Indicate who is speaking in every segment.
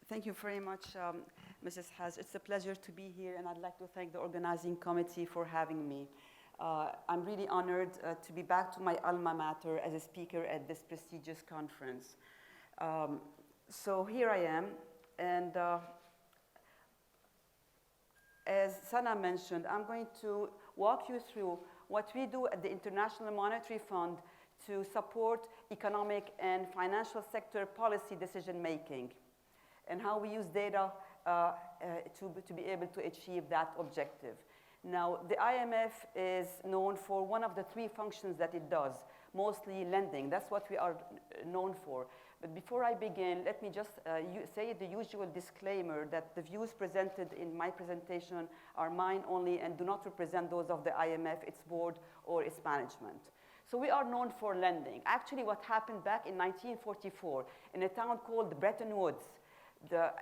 Speaker 1: Thank you very much, Mrs. Haz. It's a pleasure to be here, and I'd like to thank the organizing committee for having me. I'm really honored to be back to my alma mater as a speaker at this prestigious conference. So here I am, and as Sana mentioned, I'm going to walk you through what we do at the International Monetary Fund to support economic and financial sector policy decision making, and how we use data to be able to achieve that objective. Now, the IMF is known for one of the three functions that it does, mostly lending. That's what we are known for. But before I begin, let me just say the usual disclaimer that the views presented in my presentation are mine only and do not represent those of the IMF, its board, or its management. So we are known for lending. Actually, what happened back in 1944 in a town called Bretton Woods,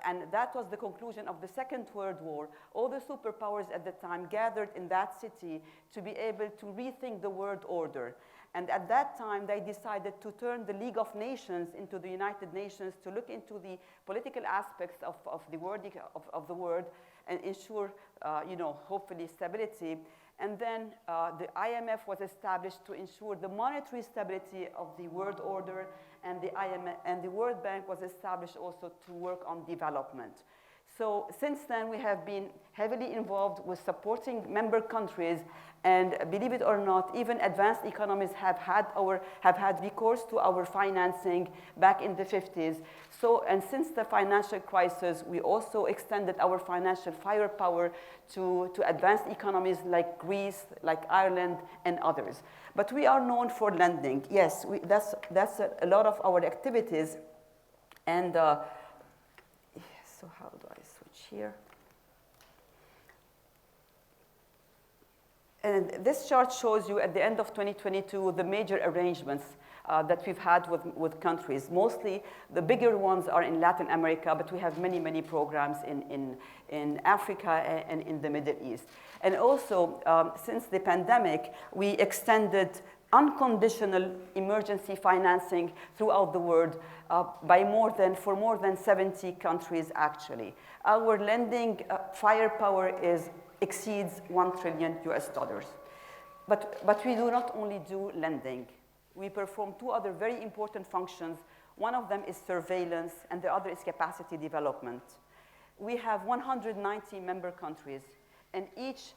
Speaker 1: and that was the conclusion of the Second World War. All the superpowers at the time gathered in that city to be able to rethink the world order. And at that time, they decided to turn the League of Nations into the United Nations to look into the political aspects of the world and ensure, hopefully stability. And then the IMF was established to ensure the monetary stability of the world order, and the IMF and the World Bank was established also to work on development. So since then, we have been heavily involved with supporting member countries, and believe it or not, even advanced economies have had recourse to our financing back in the 50s. So, and since the financial crisis, we also extended our financial firepower to advanced economies like Greece, like Ireland, and others. But we are known for lending. Yes, that's a lot of our activities. And so how do I switch here? And this chart shows you at the end of 2022 the major arrangements that we've had with countries. Mostly the bigger ones are in Latin America, but we have many, many programs in Africa and in the Middle East. And also, since the pandemic, we extended unconditional emergency financing throughout the world for more than 70 countries, actually. Our lending firepower exceeds $1 trillion. But we do not only do lending. We perform two other very important functions. One of them is surveillance, and the other is capacity development. We have 190 member countries, and each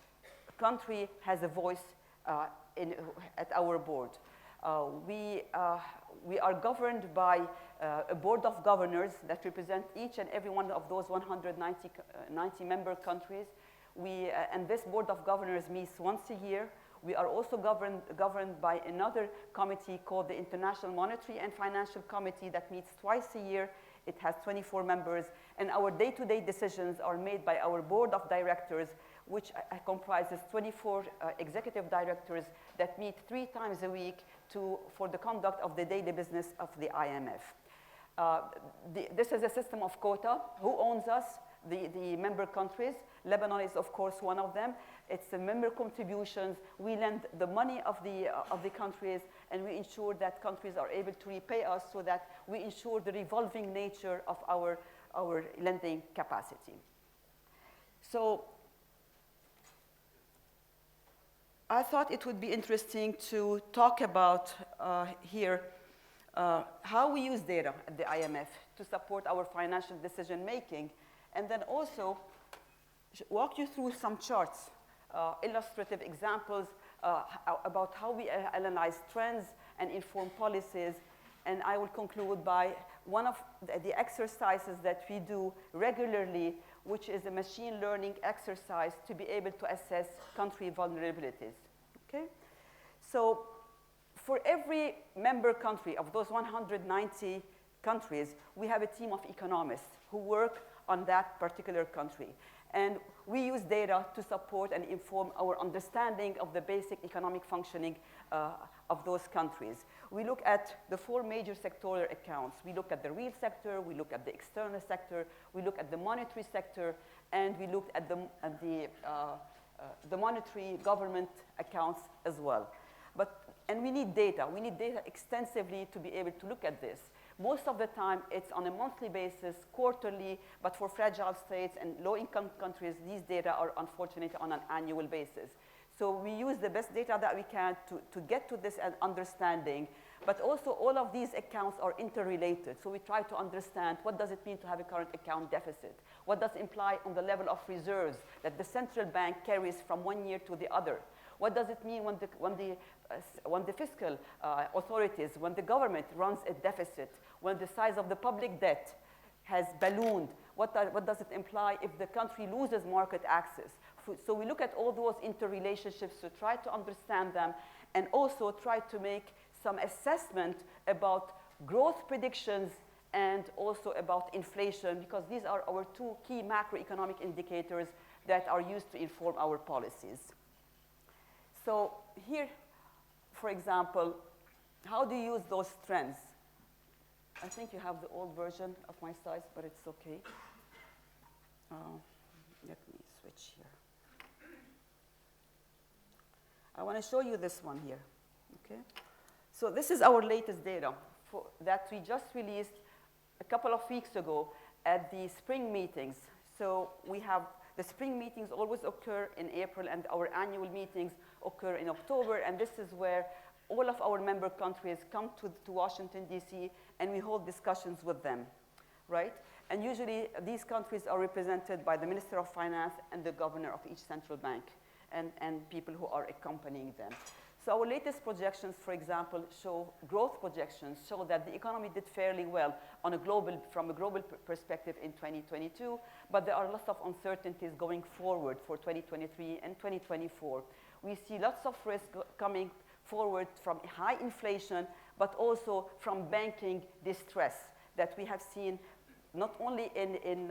Speaker 1: country has a voice at our board. We are governed by a board of governors that represent each and every one of those 190 member countries. And this board of governors meets once a year. We are also governed by another committee called the International Monetary and Financial Committee that meets twice a year. It has 24 members, and our day-to-day decisions are made by our board of directors, which comprises 24 executive directors that meet 3 times a week for the conduct of the daily business of the IMF. This is a system of quota. Who owns us? The member countries. Lebanon is, of course, one of them. It's the member contributions. We lend the money of the countries, and we ensure that countries are able to repay us so that we ensure the revolving nature of our lending capacity. So I thought it would be interesting to talk about here how we use data at the IMF to support our financial decision making, and then also walk you through some charts, illustrative examples about how we analyze trends and inform policies. And I will conclude by one of the exercises that we do regularly, which is a machine learning exercise to be able to assess country vulnerabilities. Okay? So for every member country of those 190 countries, we have a team of economists who work on that particular country. And we use data to support and inform our understanding of the basic economic functioning of those countries. We look at the 4 major sectoral accounts. We look at the real sector, we look at the external sector, we look at the monetary sector, and we look at the monetary government accounts as well. And we need data. We need data extensively to be able to look at this. Most of the time, it's on a monthly basis, quarterly, but for fragile states and low-income countries, these data are unfortunately on an annual basis. So we use the best data that we can to get to this understanding, but also all of these accounts are interrelated. So we try to understand what does it mean to have a current account deficit? What does it imply on the level of reserves that the central bank carries from one year to the other? What does it mean when the fiscal authorities, when the government runs a deficit, when the size of the public debt has ballooned? What does it imply if the country loses market access? So we look at all those interrelationships to try to understand them and also try to make some assessment about growth predictions and also about inflation, because these are our two key macroeconomic indicators that are used to inform our policies. So here, for example, how do you use those trends? I think you have the old version of my slides, but it's okay. Let me switch here. I want to show you this one here, okay? So this is our latest data that we just released a couple of weeks ago at the spring meetings. So we have the spring meetings always occur in April, and our annual meetings occur in October, and this is where all of our member countries come to Washington, D.C., and we hold discussions with them, right? And usually these countries are represented by the Minister of Finance and the governor of each central bank and people who are accompanying them. So our latest projections, for example, growth projections show that the economy did fairly well from a global perspective in 2022, but there are lots of uncertainties going forward for 2023 and 2024. We see lots of risk coming forward from high inflation, but also from banking distress that we have seen not only in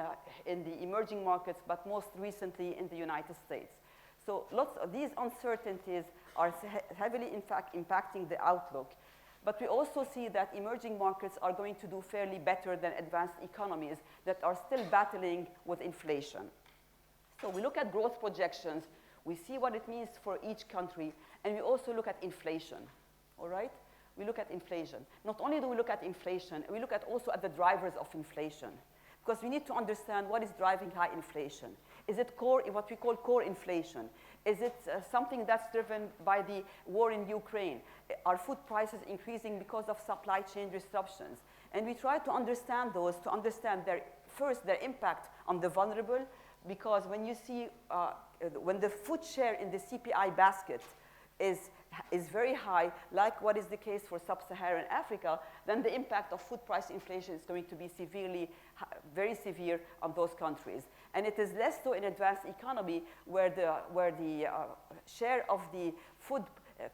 Speaker 1: the emerging markets, but most recently in the United States. So lots of these uncertainties are heavily, in fact, impacting the outlook. But we also see that emerging markets are going to do fairly better than advanced economies that are still battling with inflation. So we look at growth projections, we see what it means for each country, and we also look at inflation, all right? We look at inflation. Not only do we look at inflation, we look at also at the drivers of inflation, because we need to understand what is driving high inflation. Is it what we call core inflation? Is it something that's driven by the war in Ukraine? Are food prices increasing because of supply chain disruptions? And we try to understand those, to understand their impact on the vulnerable, because when you see, when the food share in the CPI basket is very high, like what is the case for sub-Saharan Africa, then the impact of food price inflation is going to be very severe on those countries. And it is less so in advanced economy where the share of the food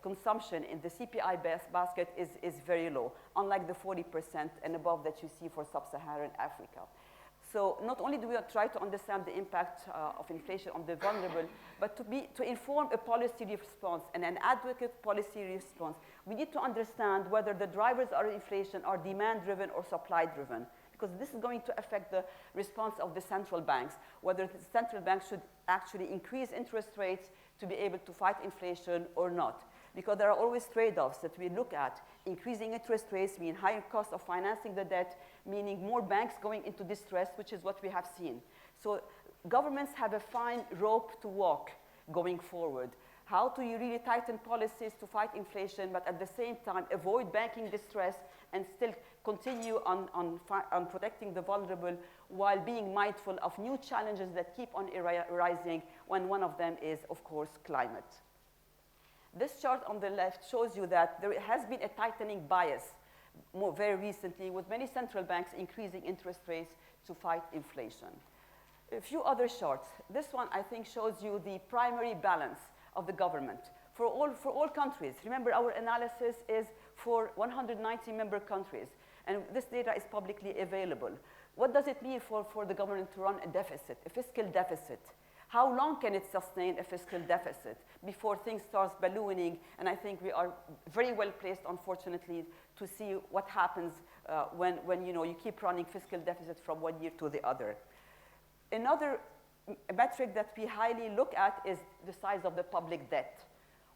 Speaker 1: consumption in the CPI basket is very low, unlike the 40% and above that you see for sub-Saharan Africa. So not only do we try to understand the impact of inflation on the vulnerable, but to inform a policy response and an advocate policy response, we need to understand whether the drivers of inflation are demand-driven or supply-driven, because this is going to affect the response of the central banks, whether the central banks should actually increase interest rates to be able to fight inflation or not. Because there are always trade-offs that we look at. Increasing interest rates mean higher cost of financing the debt, meaning more banks going into distress, which is what we have seen. So governments have a fine rope to walk going forward. How do you really tighten policies to fight inflation, but at the same time avoid banking distress and still continue on protecting the vulnerable while being mindful of new challenges that keep on arising, when one of them is, of course, climate. This chart on the left shows you that there has been a tightening bias very recently, with many central banks increasing interest rates to fight inflation. A few other charts. This one, I think, shows you the primary balance of the government for all countries. Remember, our analysis is for 190 member countries, and this data is publicly available. What does it mean for the government to run a deficit, a fiscal deficit? How long can it sustain a fiscal deficit before things start ballooning? And I think we are very well placed, unfortunately, to see what happens when you keep running fiscal deficits from one year to the other. Another metric that we highly look at is the size of the public debt.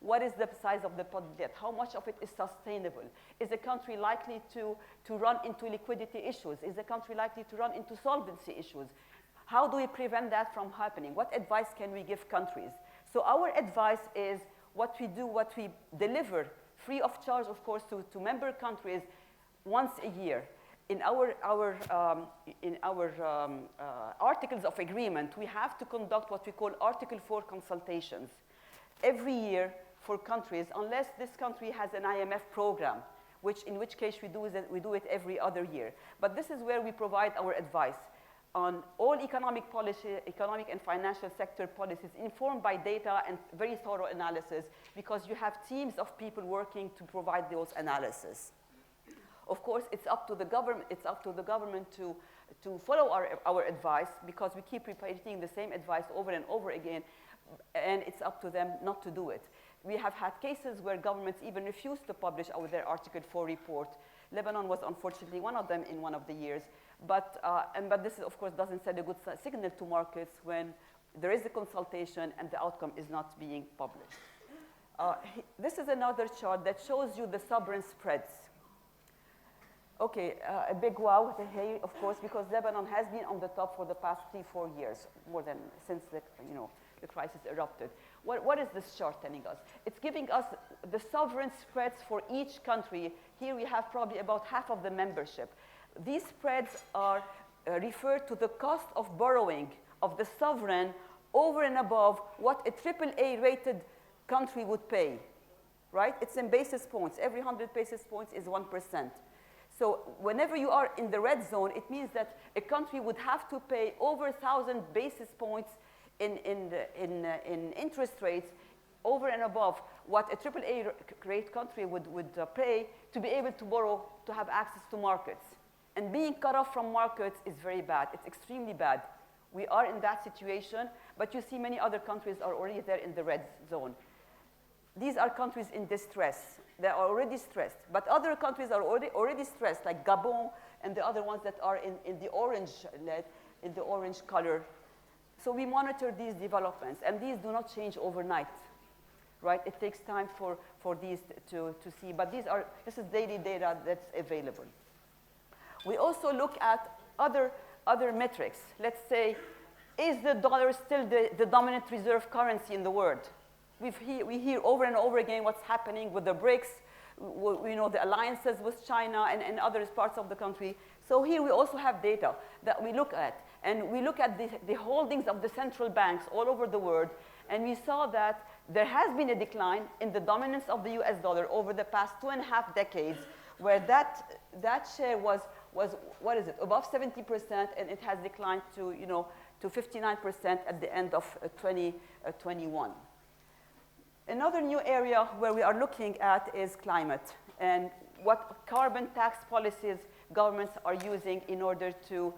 Speaker 1: What is the size of the public debt? How much of it is sustainable? Is a country likely to run into liquidity issues? Is a country likely to run into solvency issues? How do we prevent that from happening? What advice can we give countries? So our advice is what we do, what we deliver, free of charge, of course, to member countries once a year. In our articles of agreement, we have to conduct what we call Article 4 consultations every year for countries, unless this country has an IMF program, in which case we do it every other year. But this is where we provide our advice on all economic policy, economic and financial sector policies, informed by data and very thorough analysis, because you have teams of people working to provide those analyses. Of course, it's up to the government to follow our advice, because we keep repeating the same advice over and over again, and it's up to them not to do it. We have had cases where governments even refused to publish their Article 4 report. Lebanon was unfortunately one of them in one of the years. But this, of course, doesn't send a good signal to markets when there is a consultation and the outcome is not being published. This is another chart that shows you the sovereign spreads. Okay, a big wow here, of course, because Lebanon has been on the top for the past 3-4 years, more than since the crisis erupted. What is this chart telling us? It's giving us the sovereign spreads for each country. Here we have probably about half of the membership. These spreads are referred to the cost of borrowing of the sovereign over and above what a AAA rated country would pay, right? It's in basis points. Every 100 basis points is 1%. So whenever you are in the red zone, it means that a country would have to pay over 1,000 basis points in interest rates over and above what a AAA rate country would pay to be able to borrow, to have access to markets. And being cut off from markets is very bad. It's extremely bad. We are in that situation, but you see many other countries are already there in the red zone. These are countries in distress. They are already stressed. But other countries are already stressed, like Gabon and the other ones that are in the orange color. So we monitor these developments, and these do not change overnight, right? It takes time for these to see, but this is daily data that's available. We also look at other metrics. Let's say, is the dollar still the dominant reserve currency in the world? We hear over and over again what's happening with the BRICS, the alliances with China and other parts of the country. So here we also have data that we look at. And we look at the holdings of the central banks all over the world. And we saw that there has been a decline in the dominance of the US dollar over the past 2.5 decades, where that share was what is it, above 70%, and it has declined to 59% at the end of 2021. Another new area where we are looking at is climate and what carbon tax policies governments are using in order to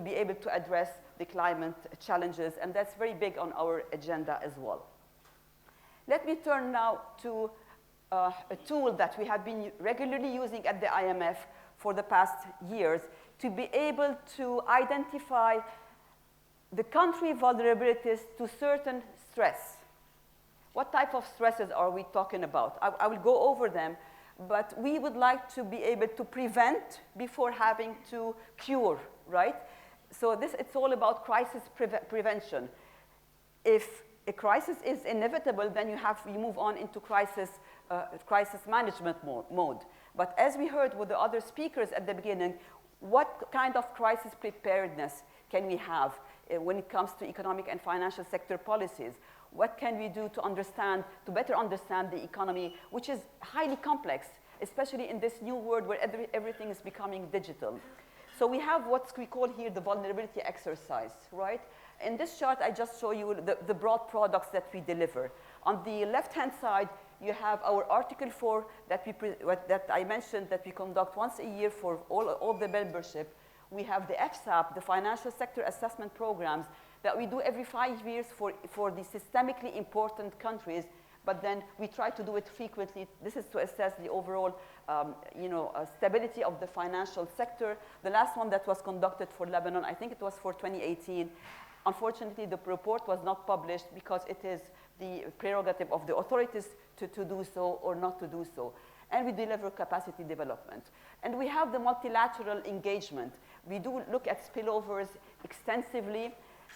Speaker 1: be able to address the climate challenges, and that's very big on our agenda as well. Let me turn now to a tool that we have been regularly using at the IMF for the past years to be able to identify the country vulnerabilities to certain stress. What type of stresses are we talking about? I will go over them, but we would like to be able to prevent before having to cure, right? So it's all about crisis prevention. If a crisis is inevitable, then you move on into crisis management mode. But as we heard with the other speakers at the beginning, what kind of crisis preparedness can we have when it comes to economic and financial sector policies? What can we do to better understand the economy, which is highly complex, especially in this new world where everything is becoming digital? So we have what we call here the vulnerability exercise, right? In this chart, I just show you the broad products that we deliver. On the left-hand side, you have our Article 4 that I mentioned that we conduct once a year for all the membership. We have the FSAP, the Financial Sector Assessment Programs, that we do every 5 years for the systemically important countries but then we try to do it frequently. This is to assess the overall stability of the financial sector. The last one that was conducted for Lebanon, I think it was for 2018. Unfortunately, the report was not published because it is the prerogative of the authorities to do so or not to do so. And we deliver capacity development. And we have the multilateral engagement. We do look at spillovers extensively.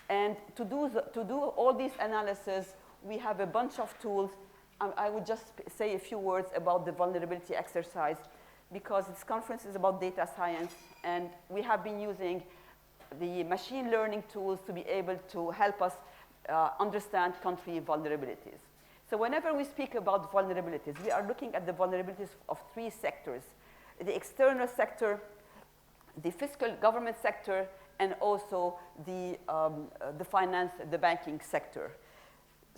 Speaker 1: And to do all these analysis, we have a bunch of tools. I would just say a few words about the vulnerability exercise, because this conference is about data science, and we have been using the machine learning tools to be able to help us understand country vulnerabilities. So whenever we speak about vulnerabilities, we are looking at the vulnerabilities of three sectors: the external sector, the fiscal government sector, and also the finance, the banking sector.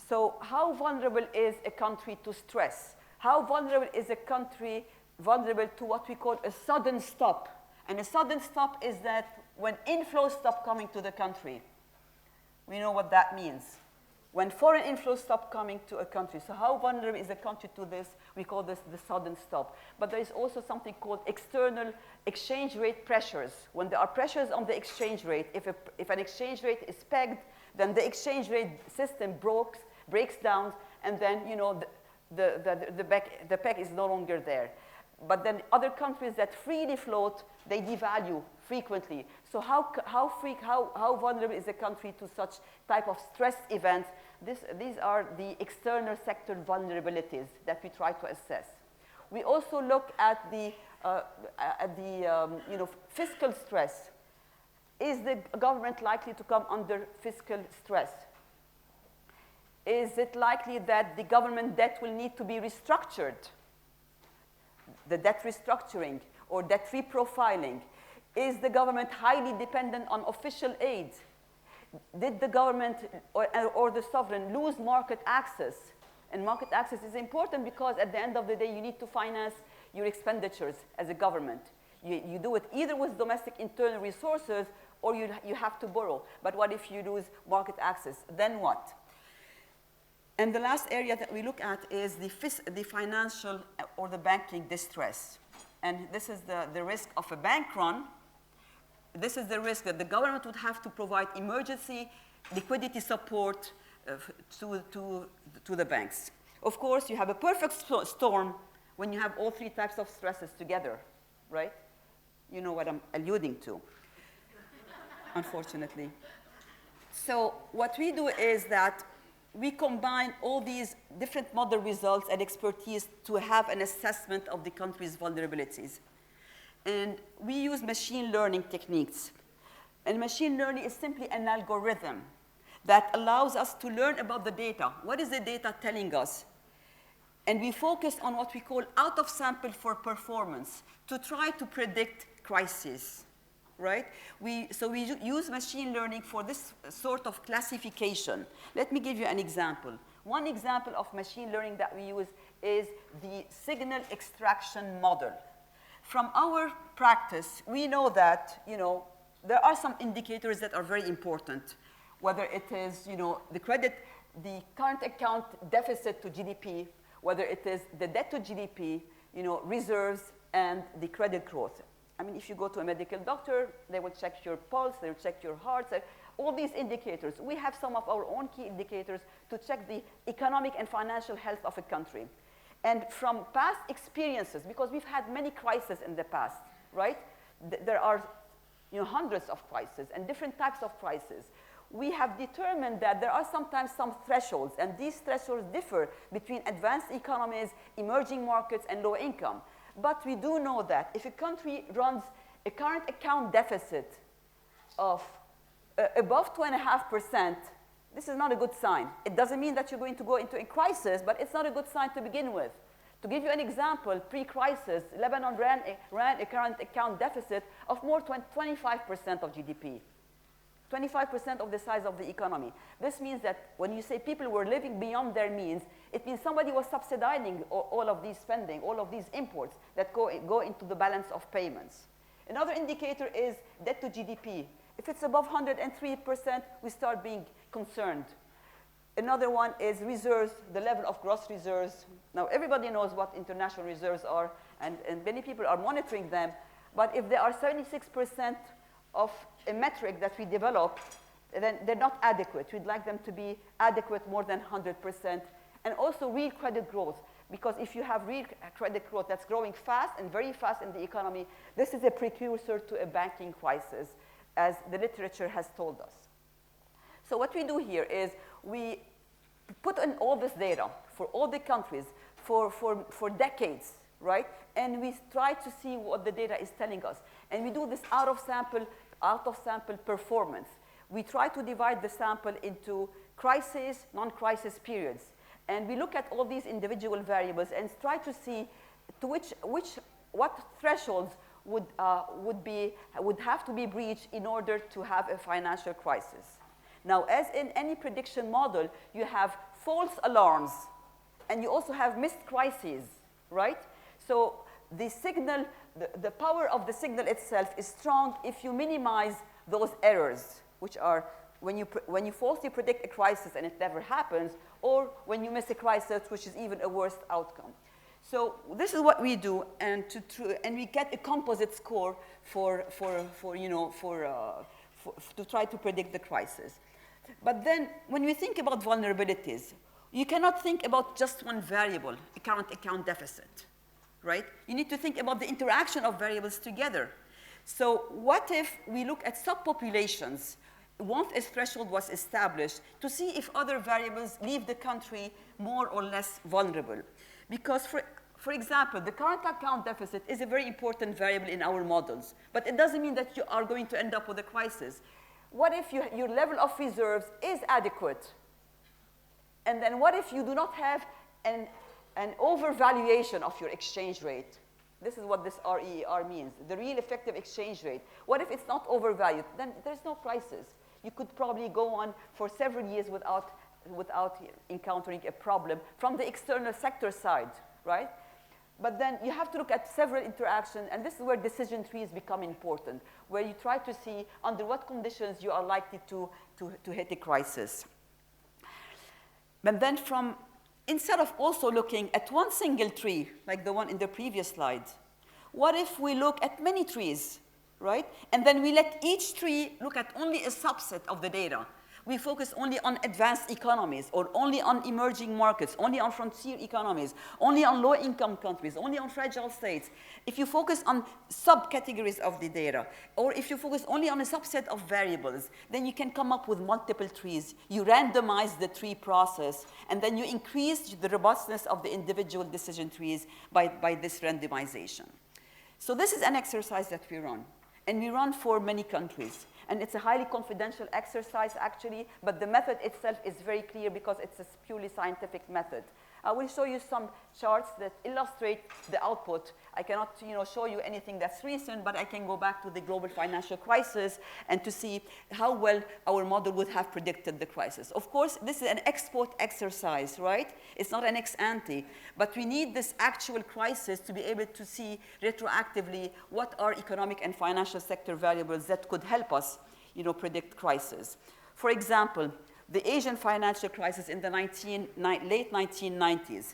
Speaker 1: So how vulnerable is a country to stress? How vulnerable is a country vulnerable to what we call a sudden stop? And a sudden stop is that when inflows stop coming to the country. We know what that means. When foreign inflows stop coming to a country. So how vulnerable is a country to this? We call this the sudden stop. But there is also something called external exchange rate pressures. When there are pressures on the exchange rate, if an exchange rate is pegged, then the exchange rate system breaks down, and then the peg is no longer there. But then other countries that freely float, they devalue frequently. So how vulnerable is a country to such type of stress events? These are the external sector vulnerabilities that we try to assess. We also look at the fiscal stress. Is the government likely to come under fiscal stress? Is it likely that the government debt will need to be restructured? The debt restructuring or debt reprofiling? Is the government highly dependent on official aid? Did the government or the sovereign lose market access? And market access is important because at the end of the day, you need to finance your expenditures as a government. You do it either with domestic internal resources or you have to borrow. But what if you lose market access? Then what? And the last area that we look at is the financial or the banking distress. And this is the risk of a bank run. This is the risk that the government would have to provide emergency liquidity support to the banks. Of course, you have a perfect storm when you have all three types of stresses together, right? You know what I'm alluding to, unfortunately. So what we do is that we combine all these different model results and expertise to have an assessment of the country's vulnerabilities. And we use machine learning techniques. And machine learning is simply an algorithm that allows us to learn about the data. What is the data telling us? And we focus on what we call out of sample for performance to try to predict crises, right? So we use machine learning for this sort of classification. Let me give you an example. One example of machine learning that we use is the signal extraction model. From our practice, we know that there are some indicators that are very important, whether it is the current account deficit to GDP, whether it is the debt to GDP, reserves, and the credit growth. I mean, if you go to a medical doctor, they will check your pulse, they will check your heart, all these indicators. We have some of our own key indicators to check the economic and financial health of a country. And from past experiences, because we've had many crises in the past, right? There are hundreds of crises and different types of crises. We have determined that there are sometimes some thresholds, and these thresholds differ between advanced economies, emerging markets, and low income. But we do know that if a country runs a current account deficit of above 2.5%, this is not a good sign. It doesn't mean that you're going to go into a crisis, but it's not a good sign to begin with. To give you an example, pre-crisis, Lebanon ran a current account deficit of more than 25% of GDP. 25% of the size of the economy. This means that when you say people were living beyond their means, it means somebody was subsidizing all of these spending, all of these imports that go into the balance of payments. Another indicator is debt to GDP. If it's above 103%, we start being concerned. Another one is reserves, the level of gross reserves. Now, everybody knows what international reserves are, and many people are monitoring them. But if they are 76% of a metric that we develop, then they're not adequate. We'd like them to be adequate more than 100%. And also real credit growth, because if you have real credit growth that's growing fast and very fast in the economy, this is a precursor to a banking crisis, as the literature has told us. So what we do here is we put in all this data for all the countries for decades, right? And we try to see what the data is telling us. And we do this out of sample performance. We try to divide the sample into crisis, non-crisis periods. And we look at all these individual variables and try to see to what thresholds would have to be breached in order to have a financial crisis. Now, as in any prediction model, you have false alarms, and you also have missed crises, right? So the signal, the power of the signal itself is strong if you minimize those errors, which are when you falsely predict a crisis and it never happens, or when you miss a crisis, which is even a worse outcome. So this is what we do, and we get a composite score to try to predict the crisis. But then, when we think about vulnerabilities, you cannot think about just one variable, a current account deficit, right? You need to think about the interaction of variables together. So what if we look at subpopulations once a threshold was established to see if other variables leave the country more or less vulnerable? Because, for example, the current account deficit is a very important variable in our models, but it doesn't mean that you are going to end up with a crisis. What if your level of reserves is adequate? And then what if you do not have an overvaluation of your exchange rate? This is what this REER means, the real effective exchange rate. What if it's not overvalued? Then there's no crisis. You could probably go on for several years without encountering a problem from the external sector side, right? But then you have to look at several interactions, and this is where decision trees become important, where you try to see under what conditions you are likely to hit a crisis. But then instead of also looking at one single tree, like the one in the previous slide, what if we look at many trees, right? And then we let each tree look at only a subset of the data. We focus only on advanced economies, or only on emerging markets, only on frontier economies, only on low-income countries, only on fragile states. If you focus on subcategories of the data, or if you focus only on a subset of variables, then you can come up with multiple trees. You randomize the tree process, and then you increase the robustness of the individual decision trees by this randomization. So this is an exercise that we run, and we run for many countries. And it's a highly confidential exercise, actually, but the method itself is very clear because it's a purely scientific method. I will show you some charts that illustrate the output. I cannot show you anything that's recent, but I can go back to the global financial crisis and to see how well our model would have predicted the crisis. Of course, this is an ex-post exercise, right? It's not an ex-ante, but we need this actual crisis to be able to see retroactively what are economic and financial sector variables that could help us predict crisis. For example, the Asian financial crisis in the late 1990s.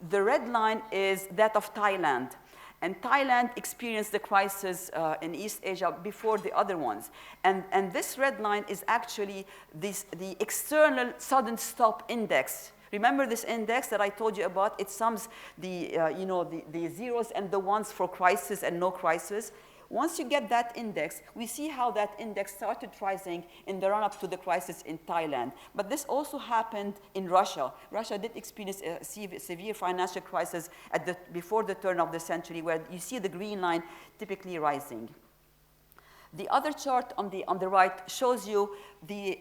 Speaker 1: The red line is that of Thailand. And Thailand experienced the crisis in East Asia before the other ones. And this red line is actually the external sudden stop index. Remember this index that I told you about? It sums the zeros and the ones for crisis and no crisis. Once you get that index, we see how that index started rising in the run-up to the crisis in Thailand. But this also happened in Russia. Russia did experience a severe financial crisis before the turn of the century, where you see the green line typically rising. The other chart on the right shows you the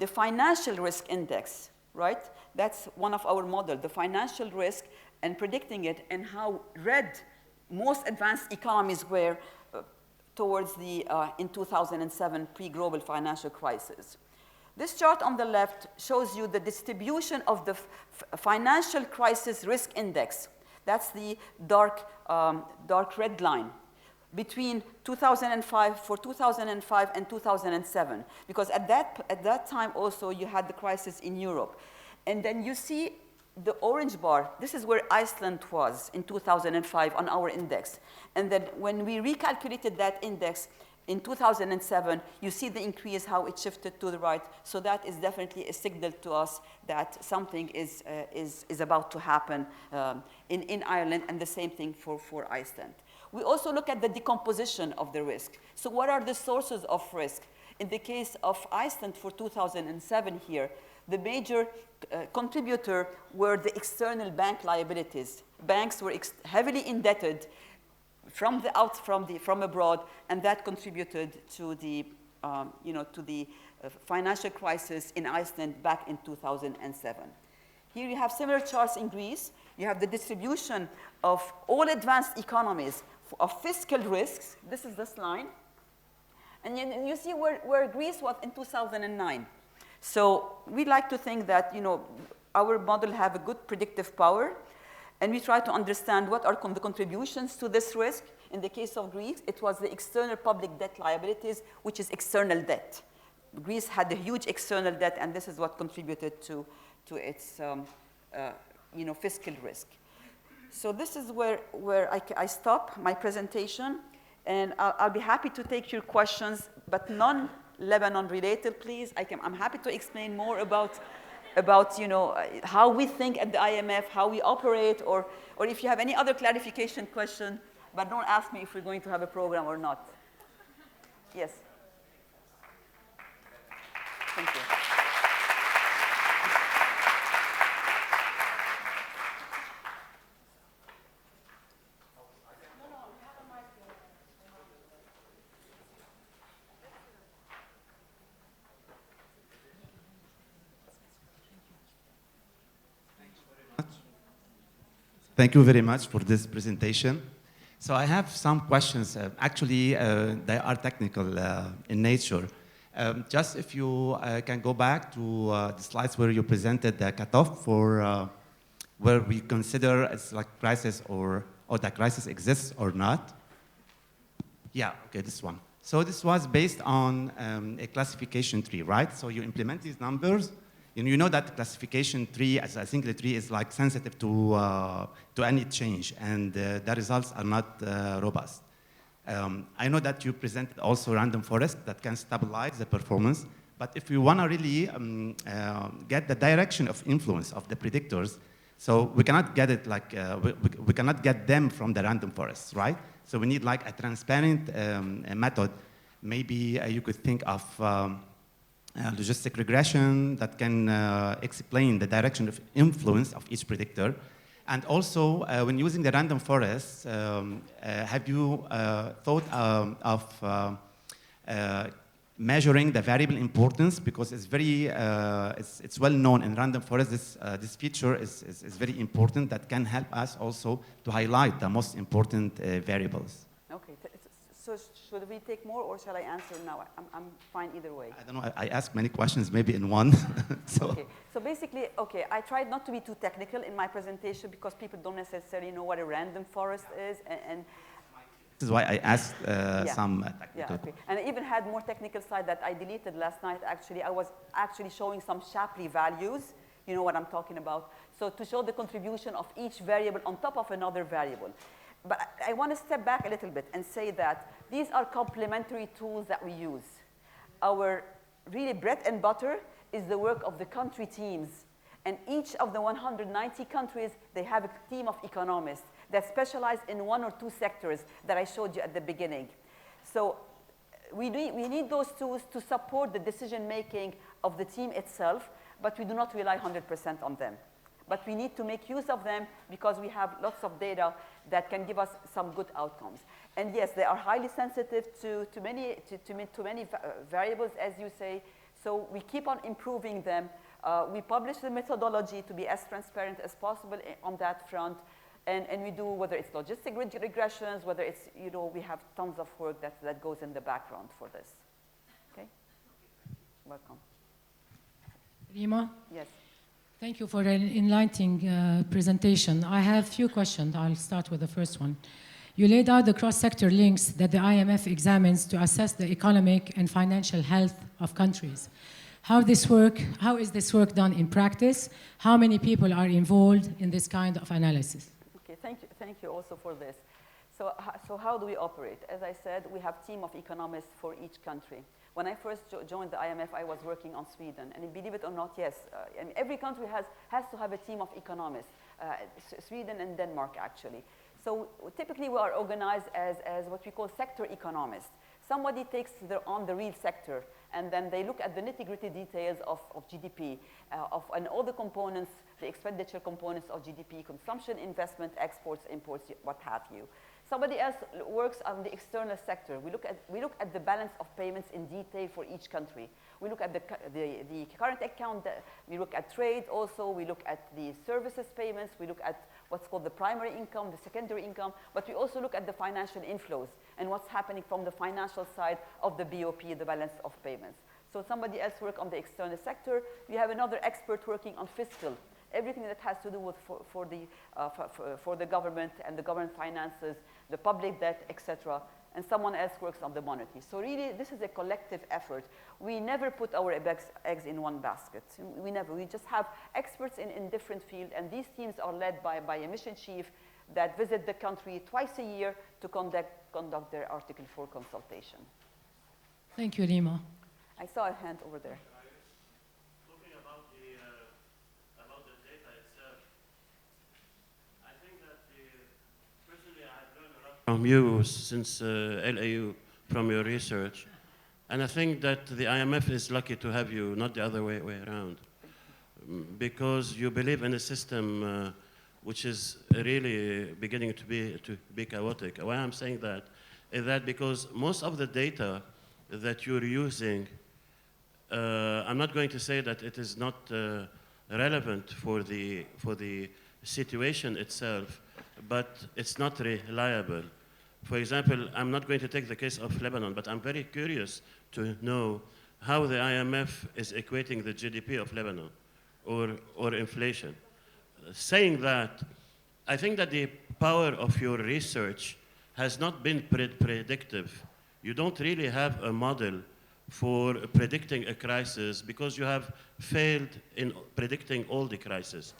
Speaker 1: financial risk index, right? That's one of our models, the financial risk, and predicting it, and how red most advanced economies were towards in 2007 pre-global financial crisis. This chart on the left shows you the distribution of the financial crisis risk index. That's the dark red line. between 2005, for 2005 and 2007, because at that time also you had the crisis in Europe. And then you see the orange bar, this is where Iceland was in 2005 on our index. And then when we recalculated that index in 2007, you see the increase, how it shifted to the right. So that is definitely a signal to us that something is about to happen in Ireland, and the same thing for Iceland. We also look at the decomposition of the risk. So what are the sources of risk? In the case of Iceland for 2007 here, the major contributor were the external bank liabilities. Banks were heavily indebted from abroad, and that contributed to the financial crisis in Iceland back in 2007. Here you have similar charts in Greece. You have the distribution of all advanced economies of fiscal risks. This is this line. And you see where Greece was in 2009. So we like to think that our model have a good predictive power, and we try to understand what are the contributions to this risk. In the case of Greece, it was the external public debt liabilities, which is external debt. Greece had a huge external debt, and this is what contributed to its fiscal risk. So this is where I stop my presentation, and I'll be happy to take your questions, but non-Lebanon related, please. I'm happy to explain more about how we think at the IMF, how we operate, or if you have any other clarification question, but don't ask me if we're going to have a program or not. Yes. Thank you.
Speaker 2: Thank you very much for this presentation. So I have some questions. Actually, they are technical in nature. Just if you can go back to the slides where you presented the cutoff for where we consider it's like crisis or the crisis exists or not. Yeah, okay, this one. So this was based on a classification tree, right? So you implement these numbers, and you know that classification tree, as I think the tree is like sensitive to any change, and the results are not robust. I know that you presented also random forest that can stabilize the performance, but if we want to really get the direction of influence of the predictors, so we cannot get it like, we cannot get them from the random forests, right? So we need like a transparent method. Maybe you could think of logistic regression that can explain the direction of influence of each predictor. And also, when using the random forests, have you thought of measuring the variable importance? Because it's very, it's well known in random forests, this feature is very important that can help us also to highlight the most important variables.
Speaker 1: Okay. So should we take more, or shall I answer now? I'm fine either way.
Speaker 2: I don't know. I asked many questions, maybe in one.
Speaker 1: Okay. So basically, okay, I tried not to be too technical in my presentation because people don't necessarily know what a random forest is. And
Speaker 2: this is why I asked some technical.
Speaker 1: Yeah, okay. And I even had more technical slide that I deleted last night. Actually, I was actually showing some Shapley values. You know what I'm talking about. So to show the contribution of each variable on top of another variable. But I want to step back a little bit and say that these are complementary tools that we use. Our really bread and butter is the work of the country teams. And each of the 190 countries, they have a team of economists that specialize in one or two sectors that I showed you at the beginning. So we need those tools to support the decision-making of the team itself, but we do not rely 100% on them. But we need to make use of them because we have lots of data that can give us some good outcomes. And yes, they are highly sensitive to many variables, as you say. So we keep on improving them. We publish the methodology to be as transparent as possible on that front. And we do, whether it's logistic regressions, whether it's, we have tons of work that goes in the background for this. Okay? Welcome.
Speaker 3: Rima?
Speaker 1: Yes.
Speaker 3: Thank you for an enlightening presentation. I have a few questions. I'll start with the first one. You laid out the cross-sector links that the IMF examines to assess the economic and financial health of countries. How is this work done in practice? How many people are involved in this kind of analysis?
Speaker 1: Okay, thank you also for this. So how do we operate? As I said, we have a team of economists for each country. When I first joined the IMF, I was working on Sweden. And believe it or not, yes, and every country has to have a team of economists, Sweden and Denmark, actually. So typically, we are organized as what we call sector economists. Somebody takes on the real sector, and then they look at the nitty-gritty details of GDP, and all the components, the expenditure components of GDP, consumption, investment, exports, imports, what have you. Somebody else works on the external sector. We look at the balance of payments in detail for each country. We look at the current account. We look at trade also. We look at the services payments. We look at what's called the primary income, the secondary income. But we also look at the financial inflows and what's happening from the financial side of the BOP, the balance of payments. So somebody else works on the external sector. We have another expert working on fiscal. Everything that has to do with for the government and the government finances, the public debt, etc. And someone else works on the monetary. So really, this is a collective effort. We never put our eggs in one basket. We never. We just have experts in different fields, and these teams are led by a mission chief that visit the country twice a year to conduct their Article 4 consultation.
Speaker 3: Thank you, Rima.
Speaker 1: I saw a hand over there.
Speaker 4: From you since LAU, from your research. And I think that the IMF is lucky to have you, not the other way around. Because you believe in a system which is really beginning to be chaotic. Why I'm saying that is that because most of the data that you're using, I'm not going to say that it is not relevant for the situation itself, but it's not reliable. For example, I'm not going to take the case of Lebanon, but I'm very curious to know how the IMF is equating the GDP of Lebanon or inflation. Saying that, I think that the power of your research has not been predictive. You don't really have a model for predicting a crisis because you have failed in predicting all the crises.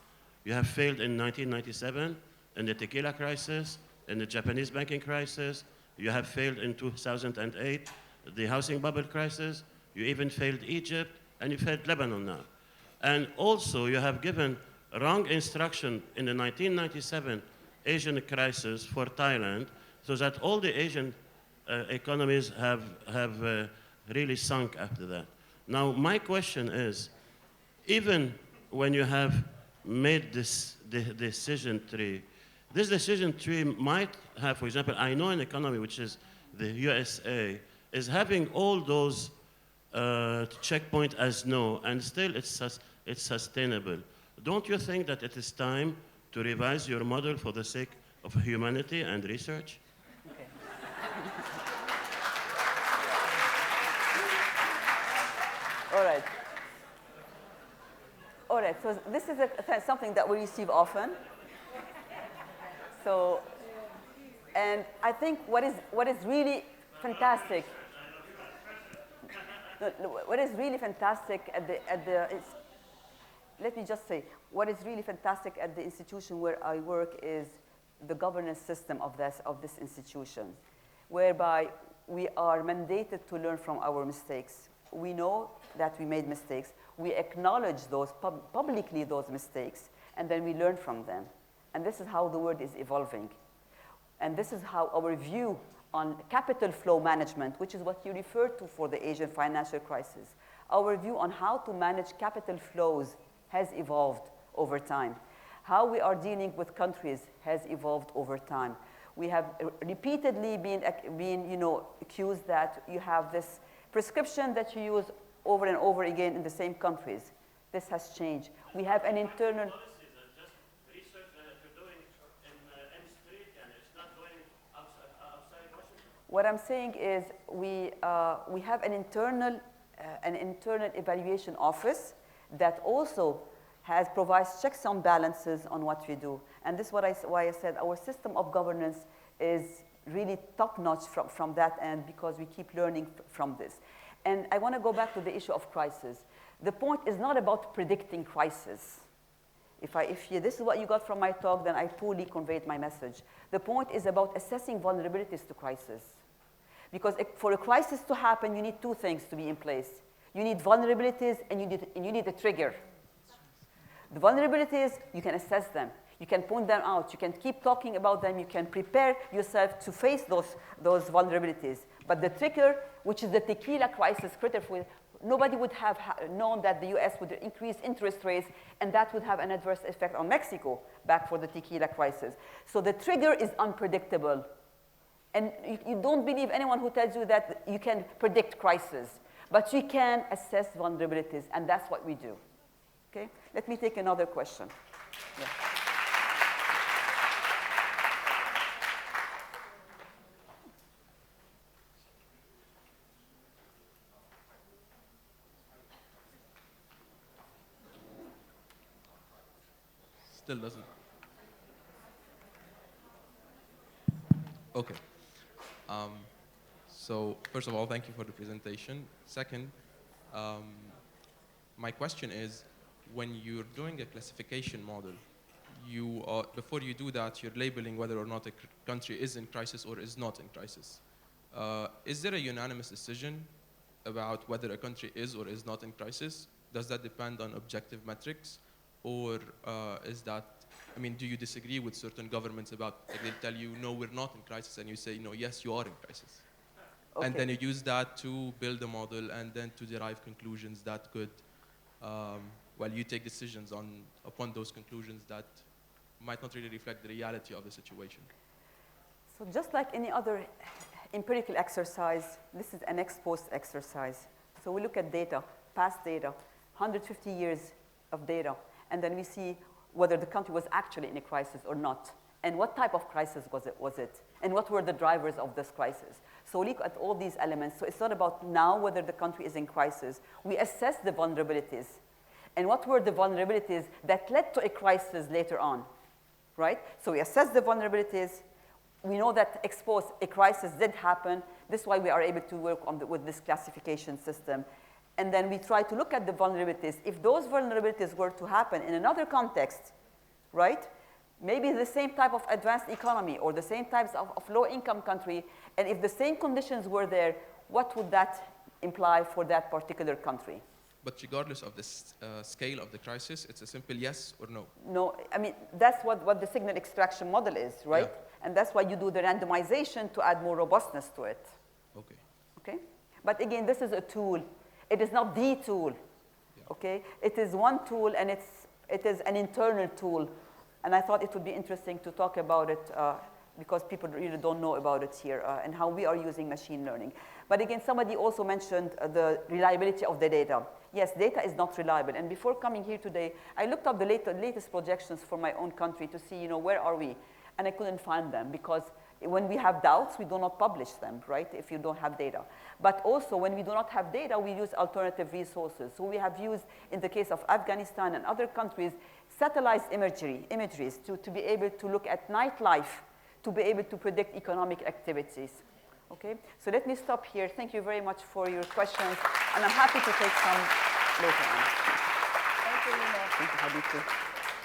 Speaker 4: You have failed in 1997, in the tequila crisis, in the Japanese banking crisis. You have failed in 2008, the housing bubble crisis. You even failed Egypt, and you failed Lebanon now. And also, you have given wrong instruction in the 1997 Asian crisis for Thailand, so that all the Asian economies have really sunk after that. Now, my question is, even when you have made this decision tree, this decision tree might have, for example, I know an economy, which is the USA, is having all those checkpoints as no, and still it's sustainable. Don't you think that it is time to revise your model for the sake of humanity and research?
Speaker 1: Okay. All right, so this is something that we receive often. So, and I think what is really fantastic, what is really fantastic let me just say, what is really fantastic at the institution where I work is the governance system of this institution, whereby we are mandated to learn from our mistakes. We know that we made mistakes. We acknowledge those publicly, those mistakes, and then we learn from them. And this is how the world is evolving. And this is how our view on capital flow management, which is what you referred to for the Asian financial crisis, our view on how to manage capital flows has evolved over time. How we are dealing with countries has evolved over time. We have repeatedly been accused that you have this prescription that you use over and over again in the same countries. This has changed. We have an internal... What I'm saying is we have an internal evaluation office that also provides checks and balances on what we do. And this is why I said our system of governance is really top-notch from that end because we keep learning from this. And I want to go back to the issue of crisis. The point is not about predicting crisis. This is what you got from my talk, then I poorly conveyed my message. The point is about assessing vulnerabilities to crisis. Because for a crisis to happen, you need two things to be in place. You need vulnerabilities and you need a trigger. The vulnerabilities, you can assess them. You can point them out. You can keep talking about them. You can prepare yourself to face those vulnerabilities. But the trigger, which is the tequila crisis critical, nobody would have known that the US would increase interest rates, and that would have an adverse effect on Mexico back for the tequila crisis. So the trigger is unpredictable. And you don't believe anyone who tells you that you can predict crisis. But you can assess vulnerabilities, and that's what we do. Okay? Let me take another question. Yeah.
Speaker 5: Still doesn't. Okay. So first of all, thank you for the presentation. Second, my question is, when you're doing a classification model, before you do that, you're labeling whether or not a country is in crisis or is not in crisis. Is there a unanimous decision about whether a country is or is not in crisis? Does that depend on objective metrics? Or do you disagree with certain governments about, they tell you, no, we're not in crisis, and you say, no, yes, you are in crisis. Okay. And then you use that to build a model and then to derive conclusions that could, you take decisions upon those conclusions that might not really reflect the reality of the situation.
Speaker 1: So just like any other empirical exercise, this is an ex-post exercise. So we look at data, past data, 150 years of data, and then we see whether the country was actually in a crisis or not, and what type of crisis was it, and what were the drivers of this crisis. So we look at all these elements. So it's not about now whether the country is in crisis. We assess the vulnerabilities, and what were the vulnerabilities that led to a crisis later on, right? So we assess the vulnerabilities. We know that exposed a crisis did happen. This is why we are able to work with this classification system. And then we try to look at the vulnerabilities. If those vulnerabilities were to happen in another context, right? Maybe the same type of advanced economy or the same types of low-income country, and if the same conditions were there, what would that imply for that particular country?
Speaker 5: But regardless of the scale of the crisis, it's a simple yes or no.
Speaker 1: No, that's what the signal extraction model is, right? Yeah. And that's why you do the randomization to add more robustness to it.
Speaker 5: Okay.
Speaker 1: Okay? But again, this is a tool. It is not the tool, yeah. Okay? It is one tool, and it is an internal tool. And I thought it would be interesting to talk about it because people really don't know about it here and how we are using machine learning. But again, somebody also mentioned the reliability of the data. Yes, data is not reliable. And before coming here today, I looked up the latest projections for my own country to see, where are we? And I couldn't find them because when we have doubts, we do not publish them, right, if you don't have data. But also, when we do not have data, we use alternative resources. So we have used, in the case of Afghanistan and other countries, satellite imageries to be able to look at nightlife, to be able to predict economic activities. Okay, so let me stop here. Thank you very much for your questions, and I'm happy to take some later on.
Speaker 6: Thank you, Rima.
Speaker 1: Thank you, Habib.